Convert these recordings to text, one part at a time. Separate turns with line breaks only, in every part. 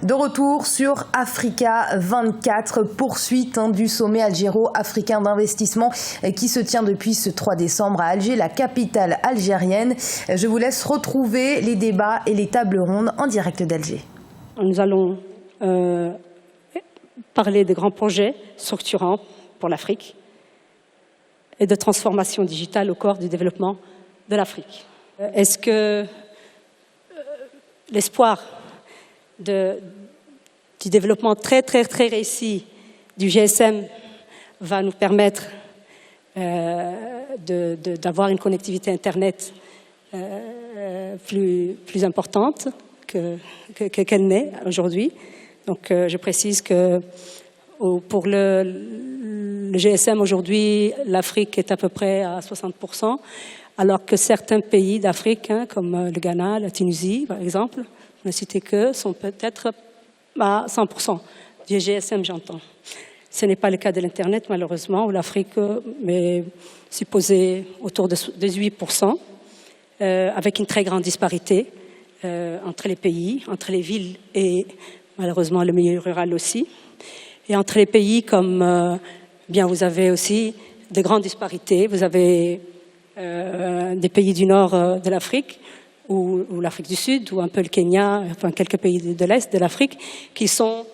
De retour sur Africa 24, poursuite du sommet algéro-africain d'investissement qui se tient depuis ce 3 décembre à Alger, la capitale algérienne. Je vous laisse retrouver les débats et les tables rondes en direct d'Alger.
Nous allons parler des grands projets structurants pour l'Afrique et de transformation digitale au cœur du développement de l'Afrique. Est-ce que l'espoir du développement très réussi du GSM va nous permettre d'avoir une connectivité Internet plus importante qu'elle n'est aujourd'hui. Donc, je précise que pour le GSM aujourd'hui, l'Afrique est à peu près à 60%, alors que certains pays d'Afrique, comme le Ghana, la Tunisie, par exemple, ne citer que, sont peut-être à 100% du GSM, j'entends. Ce n'est pas le cas de l'Internet, malheureusement, où l'Afrique est supposée autour de 18%, avec une très grande disparité entre les pays, entre les villes et malheureusement le milieu rural aussi. Et entre les pays comme, vous avez aussi de grandes disparités. Vous avez des pays du nord de l'Afrique, ou l'Afrique du Sud, ou un peu le Kenya, enfin quelques pays de l'Est de l'Afrique, qui sont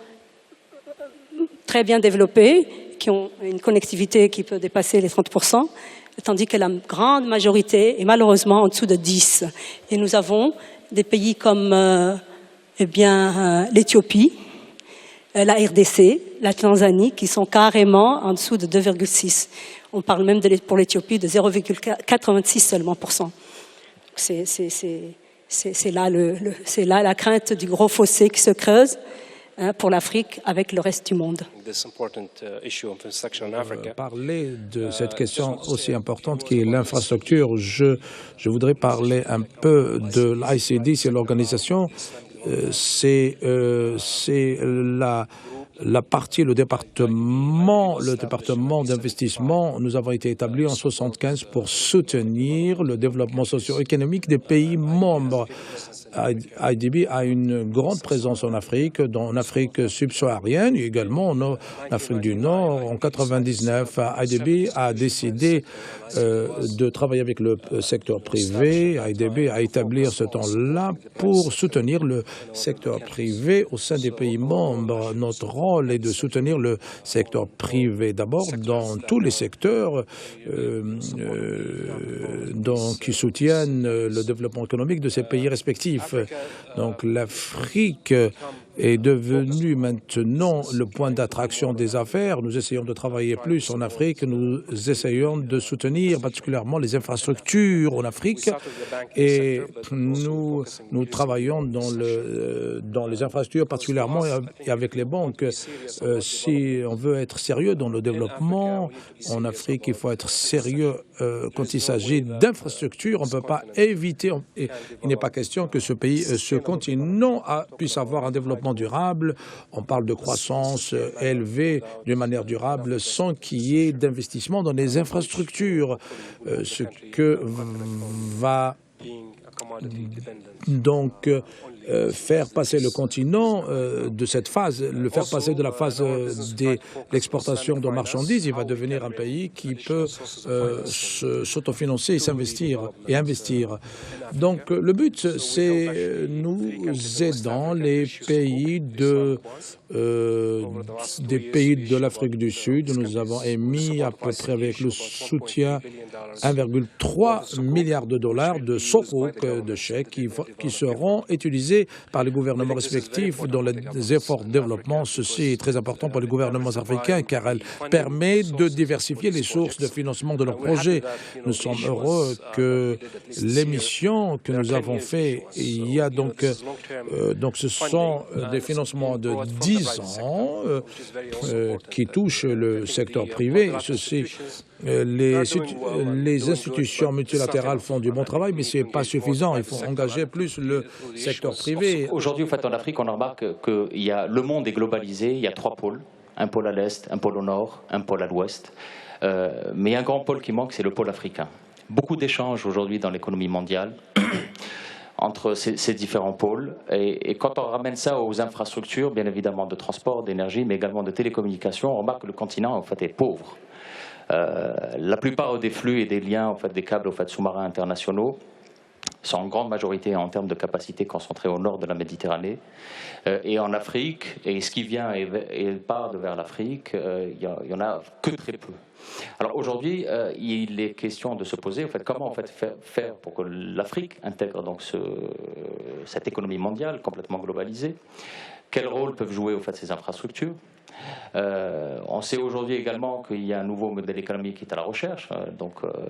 très bien développés, qui ont une connectivité qui peut dépasser les 30%, tandis que la grande majorité est malheureusement en dessous de 10%. Et nous avons des pays comme l'Éthiopie, la RDC, la Tanzanie, qui sont carrément en dessous de 2,6. On parle même pour l'Éthiopie de 0,86 seulement %. C'est là la crainte du gros fossé qui se creuse pour l'Afrique avec le reste du monde.
Parler de cette question aussi importante qui est l'infrastructure, je voudrais parler un peu de l'ICD, c'est l'organisation, c'est la partie, le département d'investissement. Nous avons été établis en 1975 pour soutenir le développement socio-économique des pays membres. IDB a une grande présence en Afrique, en Afrique subsaharienne et également en Afrique du Nord. En 1999, IDB a décidé de travailler avec le secteur privé. IDB a établi ce temps-là pour soutenir le secteur privé au sein des pays membres. Notre rôle est de soutenir le secteur privé d'abord dans tous les secteurs qui soutiennent le développement économique de ces pays respectifs. Donc l'Afrique est devenue maintenant le point d'attraction des affaires. Nous essayons de travailler plus en Afrique. Nous essayons de soutenir particulièrement les infrastructures en Afrique et nous travaillons dans les infrastructures particulièrement et avec les banques. Si on veut être sérieux dans le développement en Afrique, il faut être sérieux quand il s'agit d'infrastructures. On ne peut pas éviter, il n'est pas question que ce continent puisse avoir un développement durable. On parle de croissance élevée d'une manière durable sans qu'il y ait d'investissement dans les infrastructures, ce que va donc faire passer le continent de cette phase, le faire passer de la phase de l'exportation de marchandises. Il va devenir un pays qui peut s'autofinancer et investir. Donc le but, c'est nous aidons les pays des pays de l'Afrique du Sud. Nous avons émis à peu près avec le soutien 1,3 milliard de dollars de sukuk, de chèques qui seront utilisés par les gouvernements respectifs dans les efforts de développement. Ceci est très important pour les gouvernements africains car elle permet de diversifier les sources de financement de leurs projets. Nous sommes heureux que l'émission que nous avons fait, il y a donc ce sont des financements de 10 ans qui touchent le secteur privé. Les institutions multilatérales font du bon travail, mais ce n'est pas suffisant. Il faut engager plus le secteur privé.
Aujourd'hui, en Afrique, on remarque que le monde est globalisé. Il y a 3 pôles. Un pôle à l'est, un pôle au nord, un pôle à l'ouest. Mais un grand pôle qui manque, c'est le pôle africain. Beaucoup d'échanges aujourd'hui dans l'économie mondiale entre ces différents pôles. Et quand on ramène ça aux infrastructures, bien évidemment de transport, d'énergie, mais également de télécommunications, on remarque que le continent en fait est pauvre. La plupart des flux et des liens, en fait, des câbles sous-marins internationaux sont en grande majorité en termes de capacité concentrés au nord de la Méditerranée. Et en Afrique, et ce qui vient et part vers l'Afrique, il y en a que très peu. Alors aujourd'hui, il est question de se poser comment faire pour que l'Afrique intègre donc cette économie mondiale complètement globalisée. Quel rôle peuvent jouer ces infrastructures? On sait aujourd'hui également qu'il y a un nouveau modèle économique qui est à la recherche.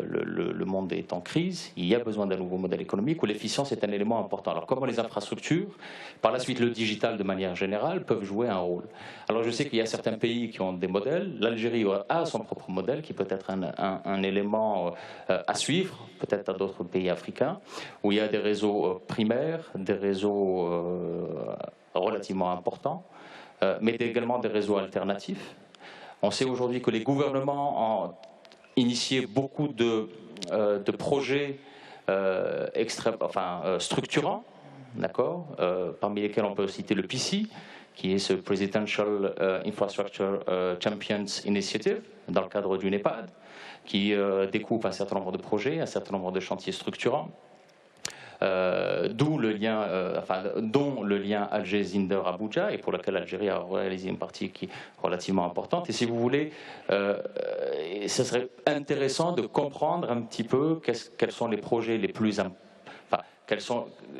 Le monde est en crise. Il y a besoin d'un nouveau modèle économique où l'efficience est un élément important. Alors comment les infrastructures, par la suite le digital de manière générale, peuvent jouer un rôle? Alors je sais qu'il y a certains pays qui ont des modèles. L'Algérie a son propre modèle qui peut être un élément à suivre, peut-être à d'autres pays africains, où il y a des réseaux primaires, des réseaux relativement importants, mais également des réseaux alternatifs. On sait aujourd'hui que les gouvernements ont initié beaucoup de projets structurants, d'accord, parmi lesquels on peut citer le PICI, qui est ce Presidential Infrastructure Champions Initiative, dans le cadre du NEPAD, qui découpe un certain nombre de projets, un certain nombre de chantiers structurants. Dont le lien Alger-Zinder-Abuja, et pour lequel l'Algérie a réalisé une partie qui est relativement importante. Et si vous voulez, ce serait intéressant de comprendre un petit peu quels sont les projets les plus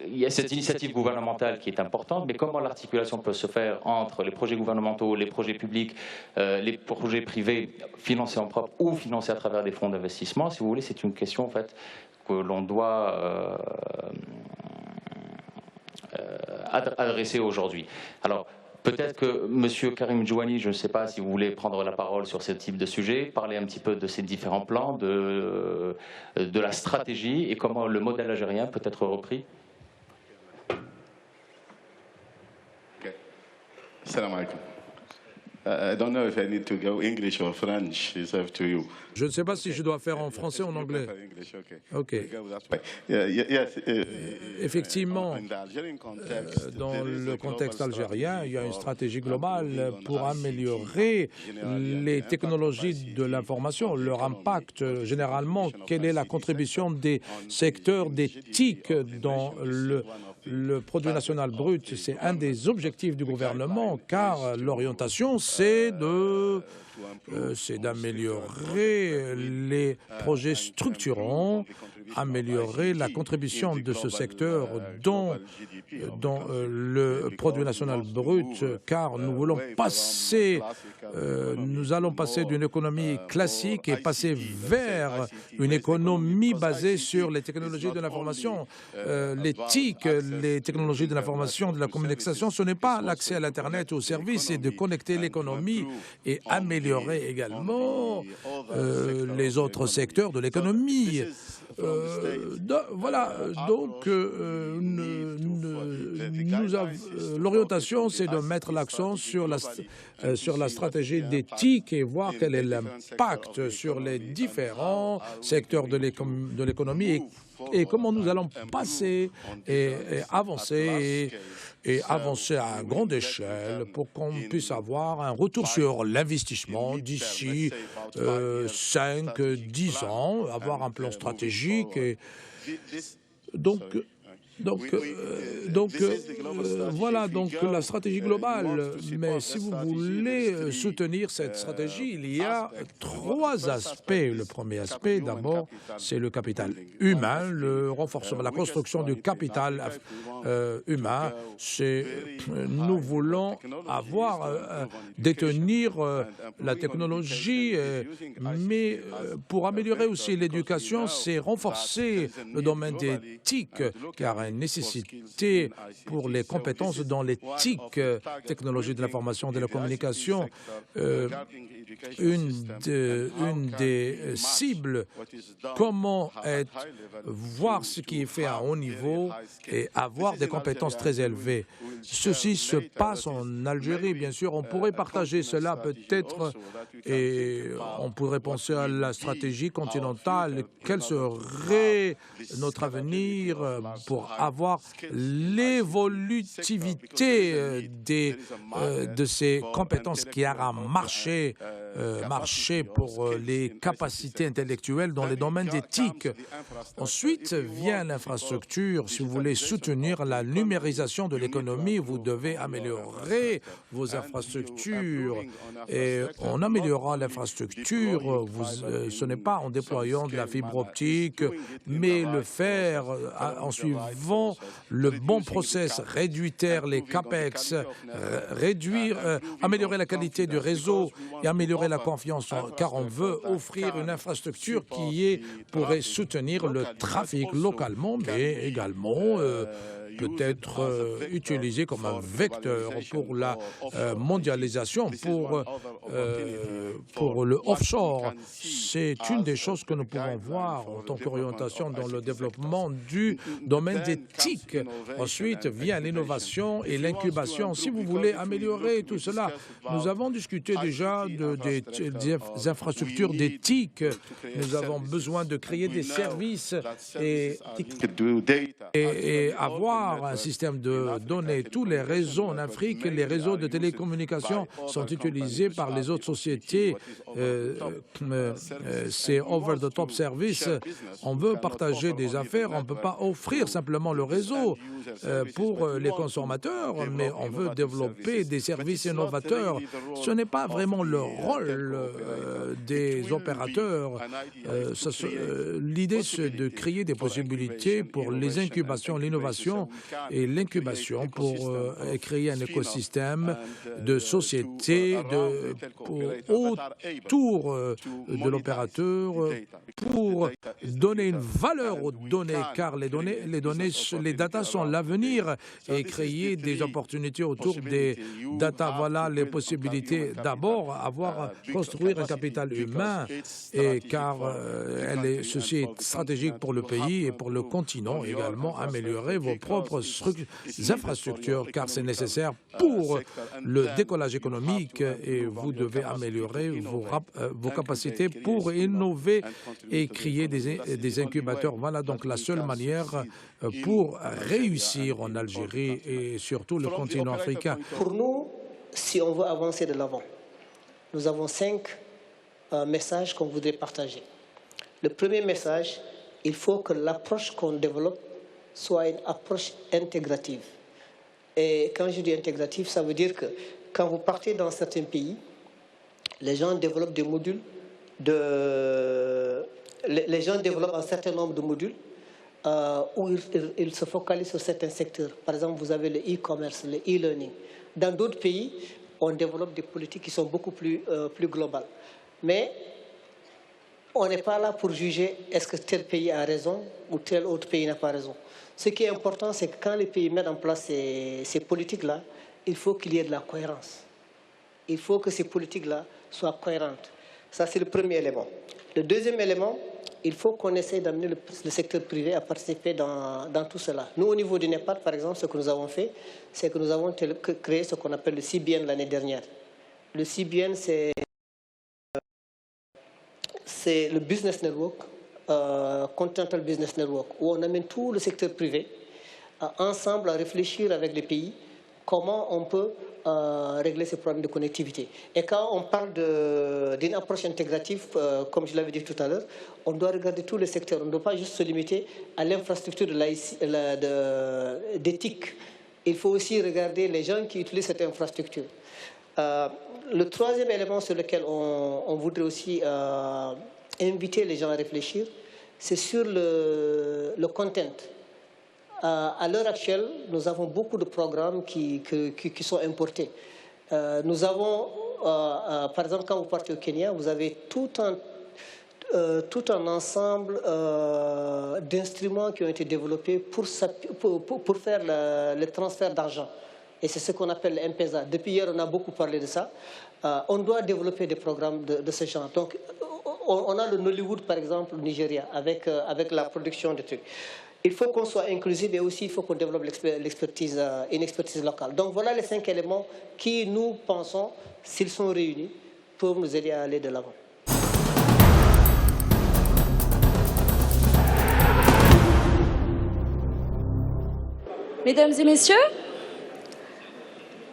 il y a cette initiative gouvernementale qui est importante, mais comment l'articulation peut se faire entre les projets gouvernementaux, les projets publics, les projets privés financés en propre ou financés à travers des fonds d'investissement. Si vous voulez, c'est une question que l'on doit adresser aujourd'hui. Alors, peut-être que M. Karim Djouani, je ne sais pas si vous voulez prendre la parole sur ce type de sujet, parler un petit peu de ces différents plans, de la stratégie et comment le modèle algérien peut être repris.
Okay. Salam alaikum. I don't know if I need to go English or French. It's up to you.
Je ne sais pas si je dois faire en français ou en anglais. Ok. Effectivement, dans le contexte algérien, il y a une stratégie globale pour améliorer les technologies de l'information, leur impact généralement. Quelle est la contribution des secteurs des TIC dans le produit national brut? C'est un des objectifs du gouvernement, car l'orientation, c'est d'améliorer les projets structurants, améliorer la contribution de ce secteur dans le produit national brut, car nous voulons nous allons passer d'une économie classique et passer vers une économie basée sur les technologies de l'information. Les TIC, les technologies de l'information, de la communication, ce n'est pas l'accès à l'Internet ou aux services, c'est de connecter l'économie et améliorer également les autres secteurs de l'économie. Voilà, donc l'orientation, c'est de mettre l'accent sur la stratégie des TIC et voir quel est l'impact sur les différents secteurs de l'économie et comment nous allons passer et avancer à grande échelle pour qu'on puisse avoir un retour sur l'investissement d'ici 5-10 ans, avoir un plan stratégique. Et voilà donc la stratégie globale. Mais si vous voulez soutenir cette stratégie, il y a 3 aspects. Le premier aspect, d'abord, c'est le capital humain, le renforcement, la construction du capital humain. Nous voulons détenir la technologie, mais pour améliorer aussi l'éducation, c'est renforcer le domaine des TIC, car une nécessité pour les compétences dans les TIC, technologies de l'information et de la communication. Une des cibles, comment voir ce qui est fait à haut niveau et avoir des compétences très élevées. Ceci se passe en Algérie, bien sûr. On pourrait partager cela peut-être et on pourrait penser à la stratégie continentale. Quel serait notre avenir pour avoir l'évolutivité de ces compétences qui aura marché pour les capacités intellectuelles dans les domaines d'éthique. Ensuite vient l'infrastructure. Si vous voulez soutenir la numérisation de l'économie, vous devez améliorer vos infrastructures. Et en améliorant l'infrastructure, ce n'est pas en déployant de la fibre optique, mais le faire en suivant le bon process, réduire les capex, améliorer la qualité du réseau et améliorer la confiance, car on veut offrir une infrastructure qui pourrait soutenir le trafic localement, mais également peut-être utilisé comme un vecteur pour la mondialisation, pour le offshore. C'est une des choses que nous pouvons voir en tant qu'orientation dans le développement du domaine d'éthique. Ensuite vient l'innovation et l'incubation. Si vous voulez améliorer tout cela, nous avons discuté déjà des infrastructures d'éthique. Nous avons besoin de créer des services et avoir un système de données. Tous les réseaux en Afrique, les réseaux de télécommunications sont utilisés par les autres sociétés. C'est over-the-top service. On veut partager des affaires. On ne peut pas offrir simplement le réseau pour les consommateurs, mais on veut développer des services innovateurs. Ce n'est pas vraiment le rôle des opérateurs. L'idée, c'est de créer des possibilités pour les incubations, l'innovation et l'incubation pour créer un écosystème de société autour de l'opérateur pour donner une valeur aux données, car les data sont l'avenir, et créer des opportunités autour des data. Voilà les possibilités. D'abord, construire un capital humain, car ceci est stratégique pour le pays et pour le continent. Également, améliorer vos propres infrastructures, car c'est nécessaire pour le décollage économique, et vous devez améliorer vos capacités pour innover et créer des incubateurs. Voilà donc la seule manière pour réussir en Algérie et surtout le continent africain.
Pour nous, si on veut avancer de l'avant, nous avons 5 messages qu'on voudrait partager. Le premier message, il faut que l'approche qu'on développe soit une approche intégrative. Et quand je dis intégrative, ça veut dire que quand vous partez dans certains pays, les gens développent des modules les gens développent un certain nombre de modules où ils se focalisent sur certains secteurs. Par exemple, vous avez le e-commerce, le e-learning. Dans d'autres pays, on développe des politiques qui sont beaucoup plus globales. Mais on n'est pas là pour juger est-ce que tel pays a raison ou tel autre pays n'a pas raison. Ce qui est important, c'est que quand les pays mettent en place ces politiques-là, il faut qu'il y ait de la cohérence. Il faut que ces politiques-là soient cohérentes. Ça, c'est le premier élément. Le deuxième élément, il faut qu'on essaie d'amener le secteur privé à participer dans tout cela. Nous, au niveau du NEPAD, par exemple, ce que nous avons fait, c'est que nous avons créé ce qu'on appelle le CBN l'année dernière. Le CBN, c'est le Business Network, Continental Business Network, où on amène tout le secteur privé ensemble à réfléchir avec les pays comment on peut régler ces problèmes de connectivité. Et quand on parle d'une approche intégrative, comme je l'avais dit tout à l'heure, on doit regarder tous les secteurs. On ne doit pas juste se limiter à l'infrastructure d'éthique. Il faut aussi regarder les gens qui utilisent cette infrastructure. Le troisième élément sur lequel on voudrait aussi inviter les gens à réfléchir, c'est sur le content. À l'heure actuelle, nous avons beaucoup de programmes qui sont importés. Nous avons, par exemple, quand vous partez au Kenya, vous avez tout un ensemble d'instruments qui ont été développés pour faire le transfert d'argent. Et c'est ce qu'on appelle le M-Pesa. Depuis hier, on a beaucoup parlé de ça. On doit développer des programmes de ce genre. Donc, on a le Nollywood, par exemple, au Nigeria, avec la production de trucs. Il faut qu'on soit inclusif et aussi il faut qu'on développe une expertise locale. Donc voilà les 5 éléments qui, nous pensons, s'ils sont réunis, peuvent nous aider à aller de l'avant.
Mesdames et messieurs,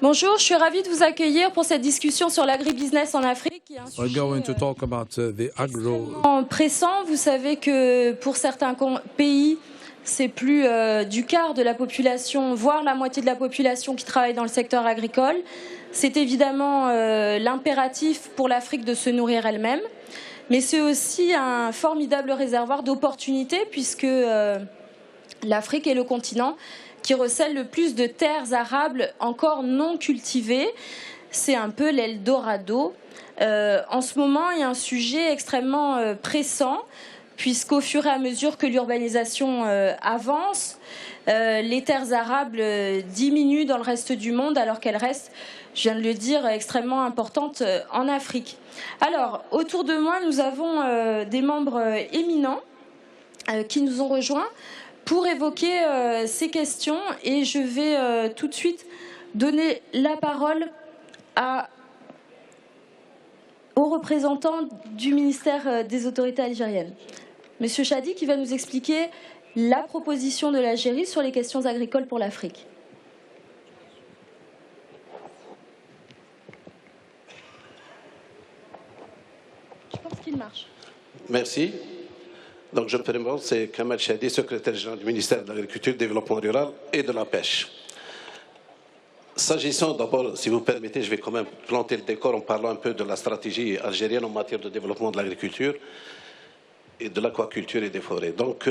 bonjour, je suis ravie de vous accueillir pour cette discussion sur l'agribusiness en Afrique. Qui est un sujet extrêmement pressant. Vous savez que pour certains pays, c'est plus du quart de la population, voire la moitié de la population qui travaille dans le secteur agricole. C'est évidemment l'impératif pour l'Afrique de se nourrir elle-même, mais c'est aussi un formidable réservoir d'opportunités puisque l'Afrique est le continent qui recèle le plus de terres arables encore non cultivées. C'est un peu l'Eldorado. En ce moment, il y a un sujet extrêmement pressant, puisqu'au fur et à mesure que l'urbanisation avance, les terres arables diminuent dans le reste du monde, alors qu'elles restent, je viens de le dire, extrêmement importantes en Afrique. Alors, autour de moi, nous avons des membres éminents qui nous ont rejoints pour évoquer ces questions, et je vais tout de suite donner la parole au représentant du ministère des autorités algériennes, Monsieur Chadi, qui va nous expliquer la proposition de l'Algérie sur les questions agricoles pour l'Afrique. Je pense qu'il marche.
Merci. Donc, je me présente, c'est Kamal Chadi, secrétaire général du ministère de l'Agriculture, du Développement rural et de la Pêche. S'agissant d'abord, si vous permettez, je vais quand même planter le décor en parlant un peu de la stratégie algérienne en matière de développement de l'agriculture et de l'aquaculture et des forêts. Donc,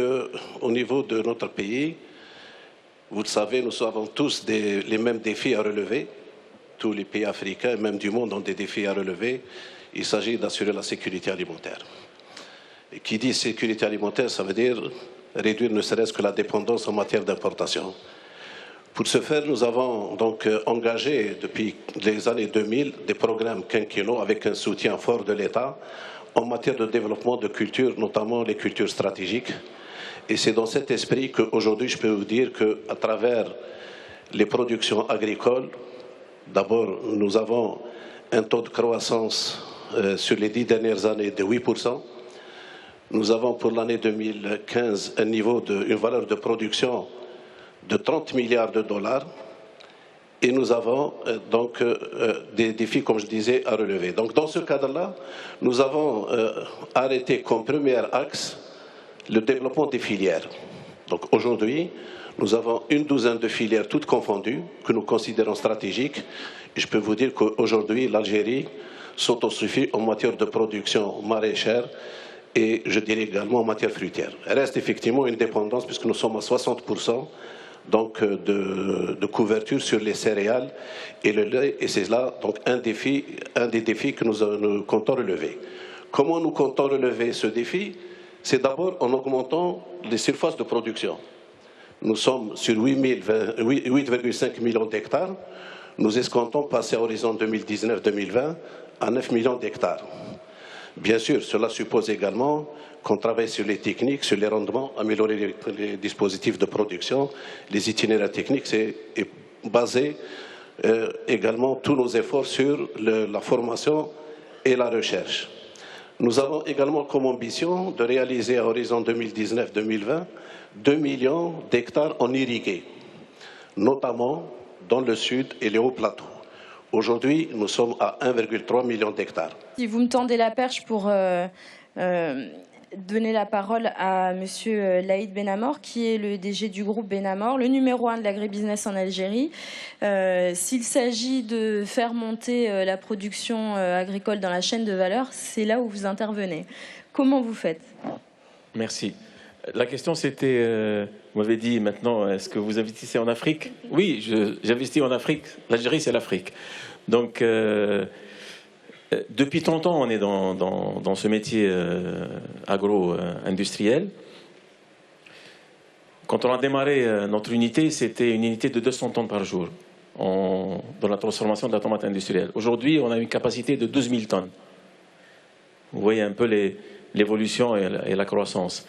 au niveau de notre pays, vous le savez, nous avons tous les mêmes défis à relever. Tous les pays africains, même du monde, ont des défis à relever. Il s'agit d'assurer la sécurité alimentaire. Et qui dit sécurité alimentaire, ça veut dire réduire ne serait-ce que la dépendance en matière d'importation. Pour ce faire, nous avons donc engagé depuis les années 2000 des programmes quinquennaux avec un soutien fort de l'État en matière de développement de cultures, notamment les cultures stratégiques. Et c'est dans cet esprit qu'aujourd'hui, je peux vous dire qu'à travers les productions agricoles, d'abord, nous avons un taux de croissance sur les 10 dernières années de 8%. Nous avons pour l'année 2015 une valeur de production de 30 milliards de dollars et nous avons donc des défis, comme je disais, à relever. Donc dans ce cadre-là, nous avons arrêté comme premier axe le développement des filières. Donc aujourd'hui, nous avons une douzaine de filières toutes confondues que nous considérons stratégiques et je peux vous dire qu'aujourd'hui, l'Algérie s'autosuffit en matière de production maraîchère et je dirais également en matière fruitière. Il reste effectivement une dépendance puisque nous sommes à 60% donc, de couverture sur les céréales et le lait, et c'est là donc un des défis que nous comptons relever. Comment nous comptons relever ce défi? C'est d'abord en augmentant les surfaces de production. Nous sommes sur 8,5 millions d'hectares. Nous escomptons passer à horizon 2019-2020 à 9 millions d'hectares. Bien sûr, cela suppose également qu'on travaille sur les techniques, sur les rendements, améliorer les dispositifs de production, les itinéraires techniques, c'est basé également tous nos efforts sur la formation et la recherche. Nous avons également comme ambition de réaliser à horizon 2019-2020 2 millions d'hectares en irrigué, notamment dans le sud et les hauts plateaux. Aujourd'hui, nous sommes à 1,3 million d'hectares.
Si vous me tendez la perche pour donner la parole à Monsieur Laïd Benamor, qui est le DG du groupe Benamor, le numéro 1 de l'agribusiness en Algérie. S'il s'agit de faire monter la production agricole dans la chaîne de valeur, c'est là où vous intervenez. Comment vous faites?
Merci. La question c'était, vous m'avez dit maintenant, est-ce que vous investissez en Afrique? Oui, j'investis en Afrique. L'Algérie, c'est l'Afrique. Donc, depuis 30 ans, on est dans ce métier agro-industriel. Quand on a démarré notre unité, c'était une unité de 200 tonnes par jour dans la transformation de la tomate industrielle. Aujourd'hui, on a une capacité de 12 000 tonnes. Vous voyez un peu l'évolution et la croissance.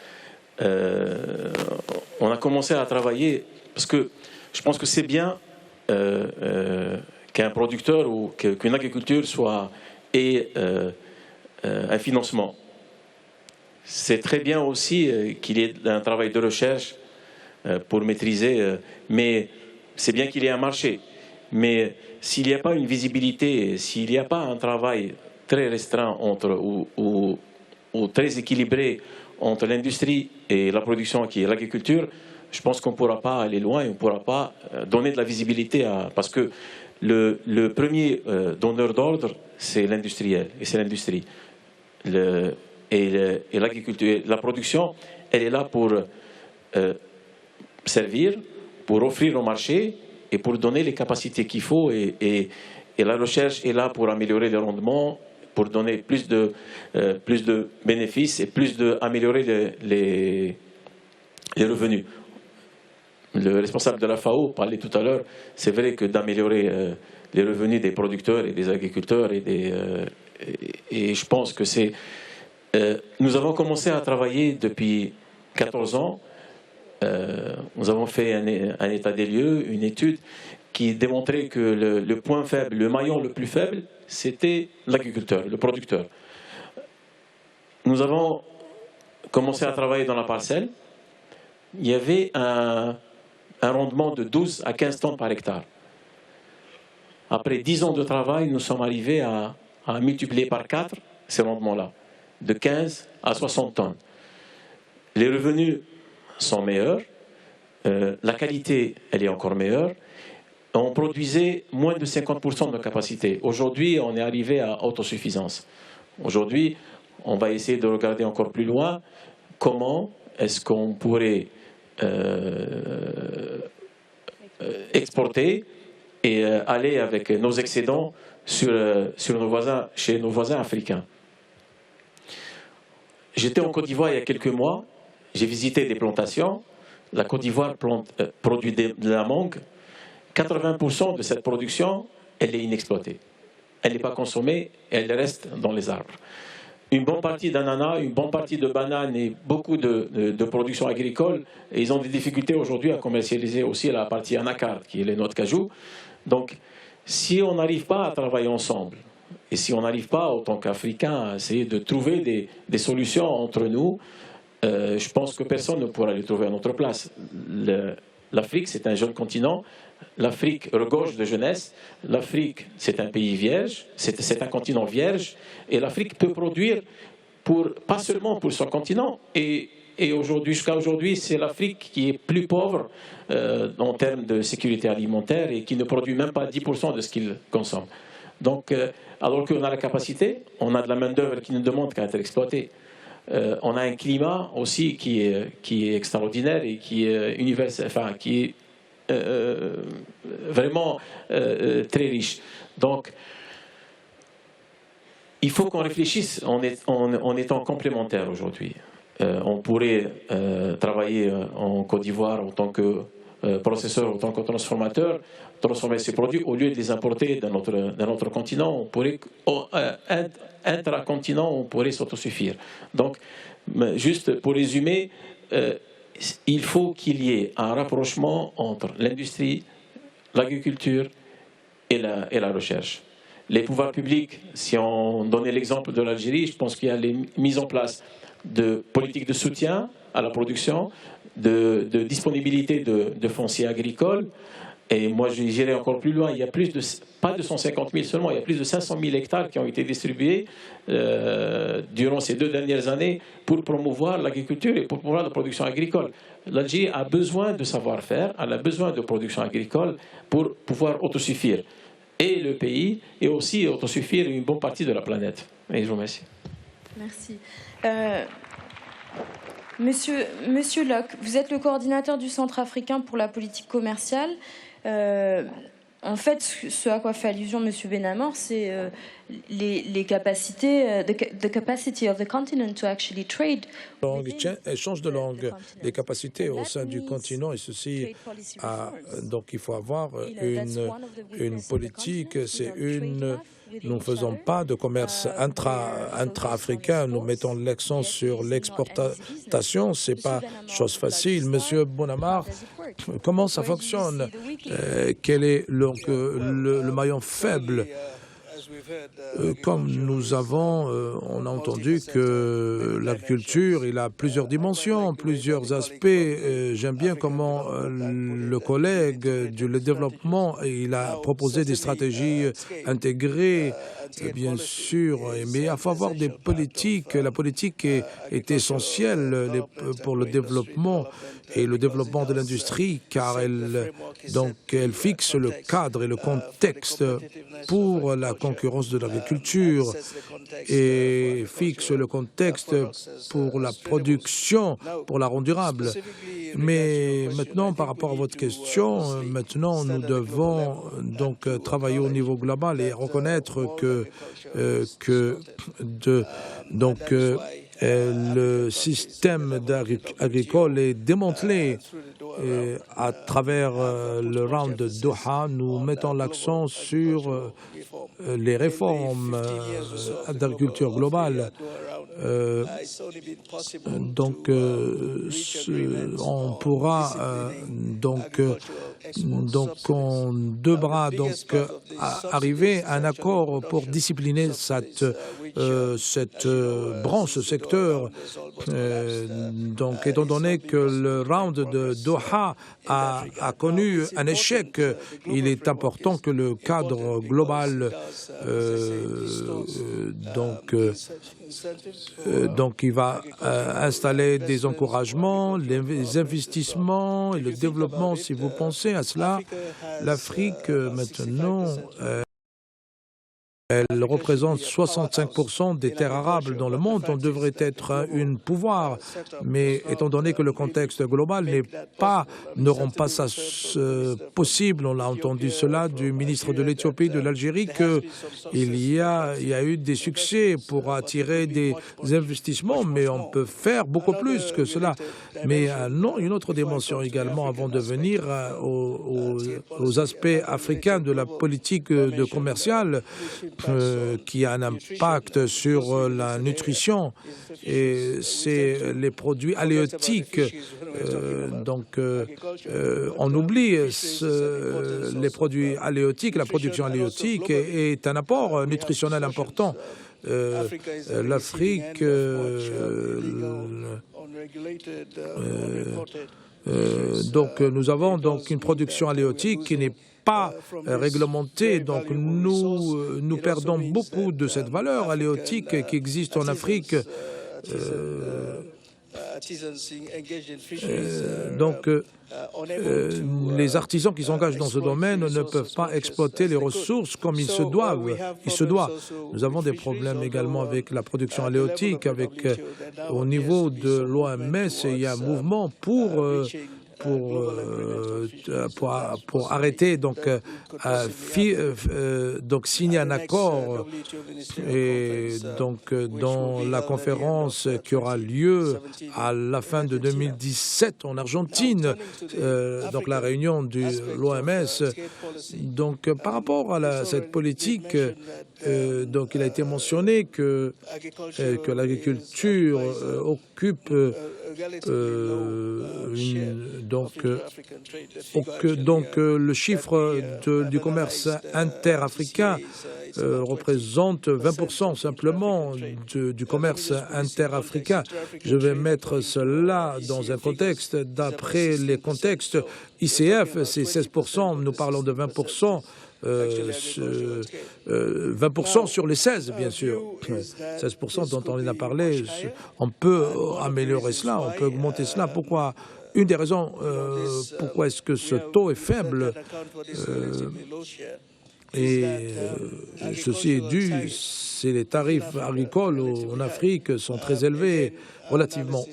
On a commencé à travailler, parce que je pense que c'est bien qu'un producteur ou qu'une agriculture ait un financement. C'est très bien aussi qu'il y ait un travail de recherche pour maîtriser, mais c'est bien qu'il y ait un marché, mais s'il n'y a pas une visibilité, s'il n'y a pas un travail très restreint ou très équilibré entre l'industrie et la production qui est l'agriculture, je pense qu'on ne pourra pas aller loin et on ne pourra pas donner de la visibilité parce que le premier donneur d'ordre, c'est l'industriel et c'est l'industrie. Et l'agriculture, la production, elle est là pour servir, pour offrir au marché et pour donner les capacités qu'il faut. Et la recherche est là pour améliorer le rendement, pour donner plus de bénéfices et améliorer les revenus. Le responsable de la FAO parlait tout à l'heure, c'est vrai que d'améliorer les revenus des producteurs et des agriculteurs et je pense que c'est... nous avons commencé à travailler depuis 14 ans. Nous avons fait un état des lieux, une étude qui démontrait que le point faible, le maillon le plus faible, c'était l'agriculteur, le producteur. Nous avons commencé à travailler dans la parcelle. Il y avait un rendement de 12 à 15 tonnes par hectare. Après 10 ans de travail, nous sommes arrivés à multiplier par 4 ces rendements-là, de 15 à 60 tonnes. Les revenus sont meilleurs, la qualité, elle est encore meilleure. On produisait moins de 50% de nos capacités. Aujourd'hui, on est arrivé à autosuffisance. Aujourd'hui, on va essayer de regarder encore plus loin comment est-ce qu'on pourrait exporter et aller avec nos excédents chez nos voisins africains. J'étais en Côte d'Ivoire il y a quelques mois, j'ai visité des plantations. La Côte d'Ivoire produit de la mangue. 80% de cette production, elle est inexploitée. Elle n'est pas consommée, elle reste dans les arbres. Une bonne partie d'ananas, une bonne partie de bananes et beaucoup de production agricole, et ils ont des difficultés aujourd'hui à commercialiser aussi la partie anacarde, qui est les noix de cajou. Donc, si on n'arrive pas à travailler ensemble, et si on n'arrive pas, en tant qu'Africains, à essayer de trouver des solutions entre nous, je pense que personne ne pourra les trouver à notre place. L'Afrique, c'est un jeune continent. L'Afrique regorge de jeunesse. L'Afrique, c'est un pays vierge. C'est un continent vierge. Et l'Afrique peut produire, pas seulement pour son continent. Et jusqu'à aujourd'hui, c'est l'Afrique qui est plus pauvre en termes de sécurité alimentaire et qui ne produit même pas 10% de ce qu'il consomme. Donc, alors qu'on a la capacité, on a de la main-d'œuvre qui ne demande qu'à être exploitée. On a un climat aussi qui est extraordinaire et qui est universel, enfin qui est vraiment très riche. Donc, il faut qu'on réfléchisse en étant complémentaires aujourd'hui. On pourrait travailler en Côte d'Ivoire en tant que processeur, en tant que transformateur, transformer ces produits au lieu de les importer dans notre continent. On pourrait intracontinent, on pourrait s'autosuffire. Donc, juste pour résumer, il faut qu'il y ait un rapprochement entre l'industrie, l'agriculture et la recherche. Les pouvoirs publics, si on donnait l'exemple de l'Algérie, je pense qu'il y a les mises en place de politiques de soutien à la production, de disponibilité de foncier agricole. Et moi, j'irai encore plus loin. Il y a pas 250 000 seulement, il y a plus de 500 000 hectares qui ont été distribués durant ces 2 dernières années pour promouvoir l'agriculture et pour promouvoir la production agricole. L'Algérie a besoin de savoir-faire, elle a besoin de production agricole pour pouvoir autosuffire. Et le pays, et aussi autosuffire une bonne partie de la planète. Et je vous remercie.
Merci. Monsieur Locke, vous êtes le coordinateur du Centre africain pour la politique commerciale. En fait, ce à quoi fait allusion M. Benamor, c'est les capacités, the capacity of the continent to actually trade.
Échange de langue, les capacités au sein du continent, et ceci, donc il faut avoir une politique, nous ne faisons pas de commerce intra-africain, nous mettons l'accent sur l'exportation, ce n'est pas chose facile. Monsieur Bonamar, comment ça fonctionne? Quel est le maillon faible Comme nous avons, on a entendu que l'agriculture, il a plusieurs dimensions, plusieurs aspects. J'aime bien comment le collègue du développement, il a proposé des stratégies intégrées, bien sûr, mais il faut avoir des politiques. La politique est essentielle pour le développement et le développement de l'industrie, car elle fixe le cadre et le contexte pour la concurrence de l'agriculture et fixe le contexte pour la production, pour la rendre durable. Mais maintenant, par rapport à votre question, maintenant nous devons donc travailler au niveau global et reconnaître que le système agricole est démantelé à travers le round de Doha. Nous mettons l'accent sur les réformes d'agriculture globale. On pourra on devra arriver à un accord pour discipliner cette branche, ce secteur. Étant donné que le round de Doha a connu un échec, il est important que le cadre global il va installer des encouragements, les investissements et le développement. Si vous pensez à cela, l'Afrique maintenant elle représente 65% des terres arables dans le monde. On devrait être un pouvoir, mais étant donné que le contexte global ne rend pas ça possible, on a entendu cela du ministre de l'Éthiopie, de l'Algérie, qu'il y a eu des succès pour attirer des investissements, mais on peut faire beaucoup plus que cela. Mais une autre dimension également, avant de venir aux aspects africains de la politique commerciale, qui a un impact sur la nutrition, et c'est les produits halieutiques. On oublie les produits halieutiques. La production halieutique est un apport nutritionnel important. L'Afrique nous avons donc une production halieutique qui n'est pas réglementée, donc nous perdons beaucoup de cette valeur halieutique qui existe en Afrique. Les artisans qui s'engagent dans ce domaine ne peuvent pas exploiter les ressources comme il se doit. Nous avons des problèmes également avec la production halieutique. Au niveau de l'OMS, il y a un mouvement pour arrêter, signer un accord, et dans la conférence qui aura lieu à la fin de 2017 en Argentine, la réunion de l'OMS. Par rapport à cette politique, il a été mentionné que l'agriculture occupe le chiffre du commerce interafricain représente 20% simplement du commerce interafricain. Je vais mettre cela dans un contexte. D'après les contextes ICF, c'est 16%, nous parlons de 20%. 20% sur les 16, bien sûr. 16% dont on en a parlé, on peut améliorer cela, on peut augmenter cela. Pourquoi? Une des raisons pourquoi est-ce que ce taux est faible, ceci est dû, c'est les tarifs agricoles en Afrique sont très élevés, relativement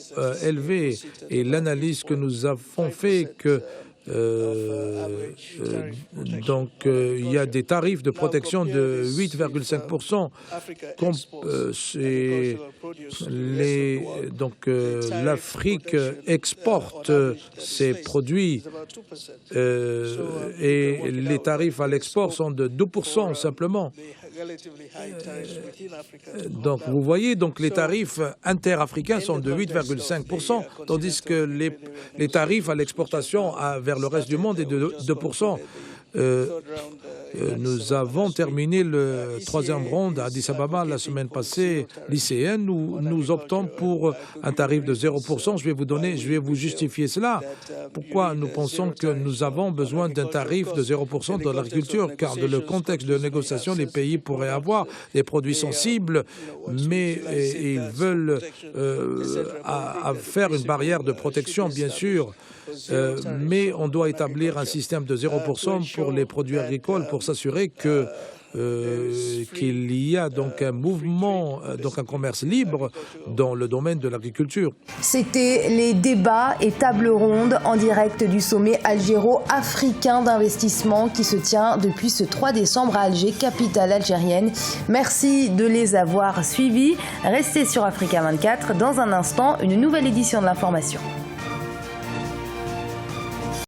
élevés, et l'analyse que nous avons fait que il y a des tarifs de protection de 8,5%. L'Afrique exporte ses produits et les tarifs à l'export sont de 2% simplement. Vous voyez, les tarifs interafricains sont de 8,5%, tandis que les tarifs à l'exportation vers le reste du monde est de 2%. nous avons terminé le 3e round à Addis Ababa la semaine passée, lycéenne, où nous optons pour un tarif de 0%. Je vais vous justifier cela. Pourquoi nous pensons que nous avons besoin d'un tarif de 0% dans l'agriculture? Car dans le contexte de négociation, les pays pourraient avoir des produits sensibles, mais ils veulent faire une barrière de protection, bien sûr. Mais on doit établir un système de 0% pour les produits agricoles pour s'assurer qu'il y a donc un mouvement, donc un commerce libre dans le domaine de l'agriculture.
C'était les débats et tables rondes en direct du sommet algéro-africain d'investissement qui se tient depuis ce 3 décembre à Alger, capitale algérienne. Merci de les avoir suivis. Restez sur Africa 24. Dans un instant, une nouvelle édition de l'information.